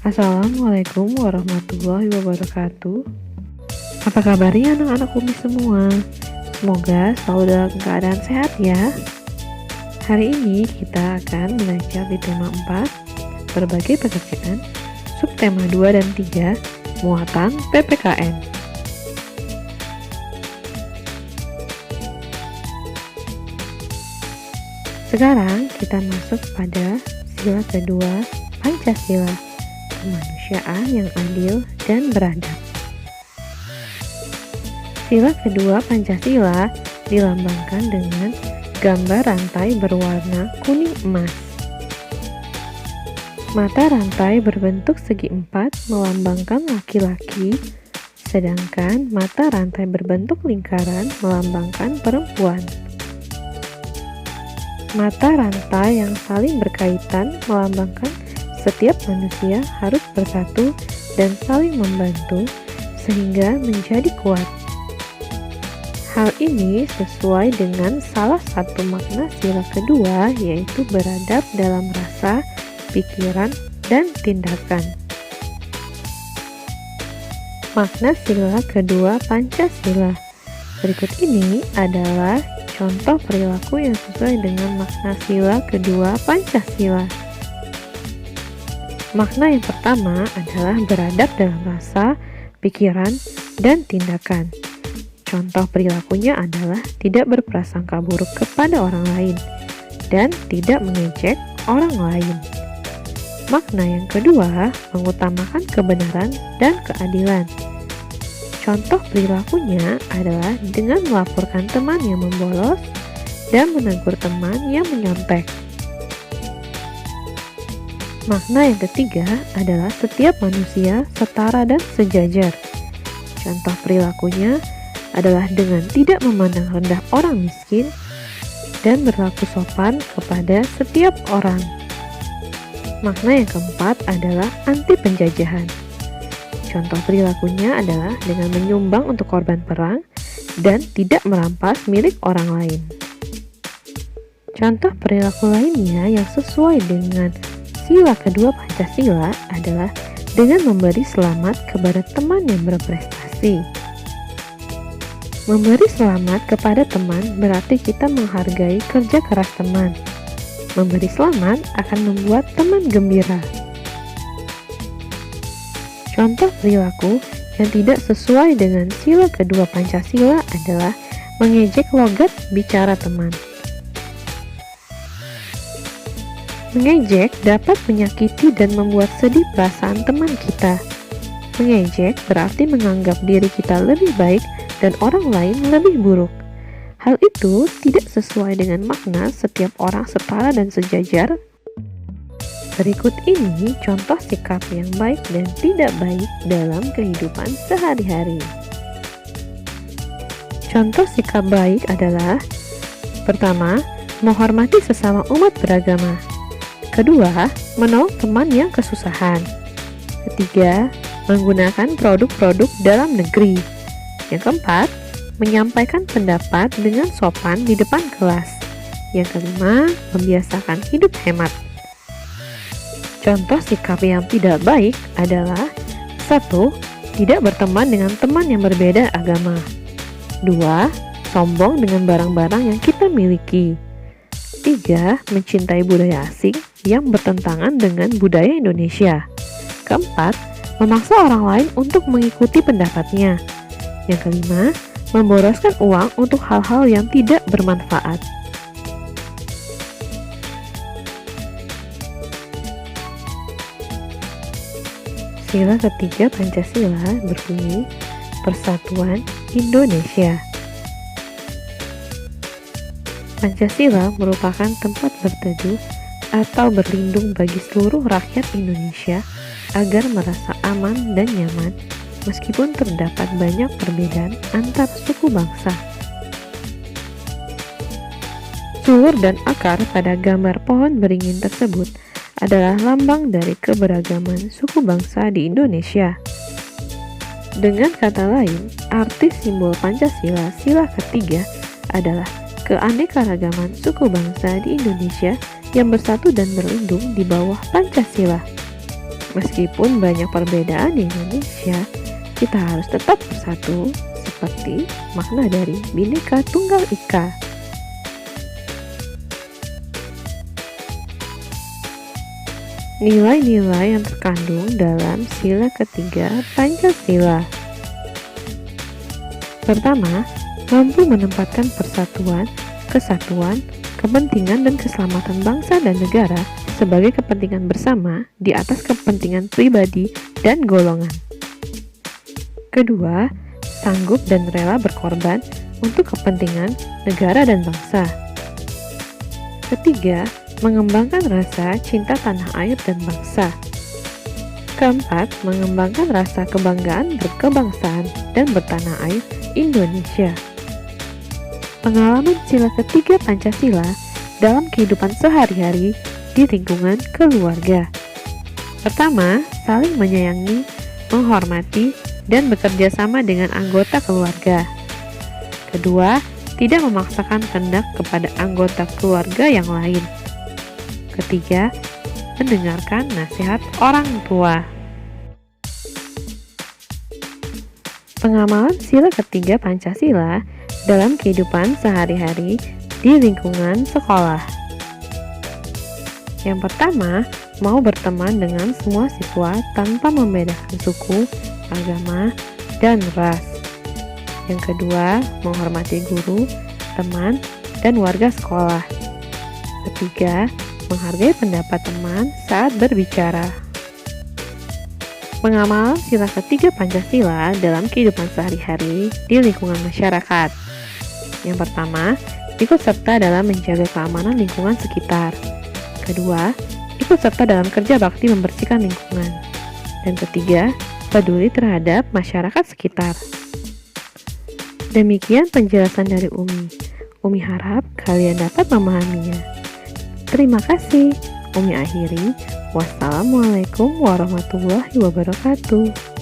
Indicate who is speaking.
Speaker 1: Assalamualaikum warahmatullahi wabarakatuh. Apa kabarnya anak-anak Umi semua? Semoga selalu dalam keadaan sehat ya. Hari ini kita akan belajar di tema 4, berbagai pekerjaan, subtema 2 dan 3, muatan PPKN. Sekarang kita masuk pada sila kedua Pancasila, kemanusiaan yang adil dan beradab. Sila kedua Pancasila dilambangkan dengan gambar rantai berwarna kuning emas. Mata rantai berbentuk segi empat melambangkan laki-laki, sedangkan mata rantai berbentuk lingkaran melambangkan perempuan. Mata rantai yang saling berkaitan melambangkan setiap manusia harus bersatu dan saling membantu sehingga menjadi kuat. Hal ini sesuai dengan salah satu makna sila kedua, yaitu beradab dalam rasa, pikiran, dan tindakan. Makna sila kedua Pancasila. Berikut ini adalah contoh perilaku yang sesuai dengan makna sila kedua Pancasila. Makna yang pertama adalah beradab dalam rasa, pikiran, dan tindakan. Contoh perilakunya adalah tidak berprasangka buruk kepada orang lain dan tidak mengejek orang lain. Makna yang kedua mengutamakan kebenaran dan keadilan. Contoh perilakunya adalah dengan melaporkan teman yang membolos dan menegur teman yang menyontek. Makna yang ketiga adalah setiap manusia setara dan sejajar. Contoh perilakunya adalah dengan tidak memandang rendah orang miskin dan berlaku sopan kepada setiap orang. Makna yang keempat adalah anti penjajahan. Contoh perilakunya adalah dengan menyumbang untuk korban perang dan tidak merampas milik orang lain. Contoh perilaku lainnya yang sesuai dengan sila kedua Pancasila adalah dengan memberi selamat kepada teman yang berprestasi. Memberi selamat kepada teman berarti kita menghargai kerja keras teman. Memberi selamat akan membuat teman gembira. Contoh perilaku yang tidak sesuai dengan sila kedua Pancasila adalah mengejek logat bicara teman. Mengejek dapat menyakiti dan membuat sedih perasaan teman kita. Mengejek berarti menganggap diri kita lebih baik dan orang lain lebih buruk. Hal itu tidak sesuai dengan makna setiap orang setara dan sejajar. Berikut ini contoh sikap yang baik dan tidak baik dalam kehidupan sehari-hari. Contoh sikap baik adalah: pertama, menghormati sesama umat beragama. Kedua, menolong teman yang kesusahan. Ketiga, menggunakan produk-produk dalam negeri. Yang keempat, menyampaikan pendapat dengan sopan di depan kelas. Yang kelima, membiasakan hidup hemat. Contoh sikap yang tidak baik adalah: 1. Tidak berteman dengan teman yang berbeda agama. 2. Sombong dengan barang-barang yang kita miliki. 3. Mencintai budaya asing yang bertentangan dengan budaya Indonesia. Keempat, memaksa orang lain untuk mengikuti pendapatnya. Yang kelima, memboroskan uang untuk hal-hal yang tidak bermanfaat. Sila ketiga Pancasila berbunyi Persatuan Indonesia. Pancasila merupakan tempat berteduh atau berlindung bagi seluruh rakyat Indonesia agar merasa aman dan nyaman meskipun terdapat banyak perbedaan antar suku bangsa. Sulur dan akar pada gambar pohon beringin tersebut adalah lambang dari keberagaman suku bangsa di Indonesia. Dengan kata lain, arti simbol Pancasila sila ketiga adalah keanekaragaman suku bangsa di Indonesia yang bersatu dan berlindung di bawah Pancasila. Meskipun banyak perbedaan di Indonesia, kita harus tetap bersatu seperti makna dari Bhinneka Tunggal Ika. Nilai-nilai yang terkandung dalam sila ketiga Pancasila. Pertama, mampu menempatkan persatuan, kesatuan, kepentingan dan keselamatan bangsa dan negara sebagai kepentingan bersama di atas kepentingan pribadi dan golongan. Kedua, sanggup dan rela berkorban untuk kepentingan negara dan bangsa. Ketiga, mengembangkan rasa cinta tanah air dan bangsa. Keempat, mengembangkan rasa kebanggaan berkebangsaan dan bertanah air Indonesia. Pengalaman sila ketiga Pancasila dalam kehidupan sehari-hari di lingkungan keluarga. Pertama, saling menyayangi, menghormati, dan bekerja sama dengan anggota keluarga. Kedua, tidak memaksakan kehendak kepada anggota keluarga yang lain. Ketiga, mendengarkan nasihat orang tua. Pengamalan sila ketiga Pancasila dalam kehidupan sehari-hari di lingkungan sekolah. Yang pertama, mau berteman dengan semua siswa tanpa membedakan suku, agama, dan ras. Yang kedua, menghormati guru, teman, dan warga sekolah. Ketiga, menghargai pendapat teman saat berbicara. Pengamalan sila ketiga Pancasila dalam kehidupan sehari-hari di lingkungan masyarakat. Yang pertama, ikut serta dalam menjaga keamanan lingkungan sekitar. Kedua, ikut serta dalam kerja bakti membersihkan lingkungan. Dan ketiga, peduli terhadap masyarakat sekitar. Demikian penjelasan dari Umi. Umi harap kalian dapat memahaminya. Terima kasih. Umi akhiri. Wassalamualaikum warahmatullahi wabarakatuh.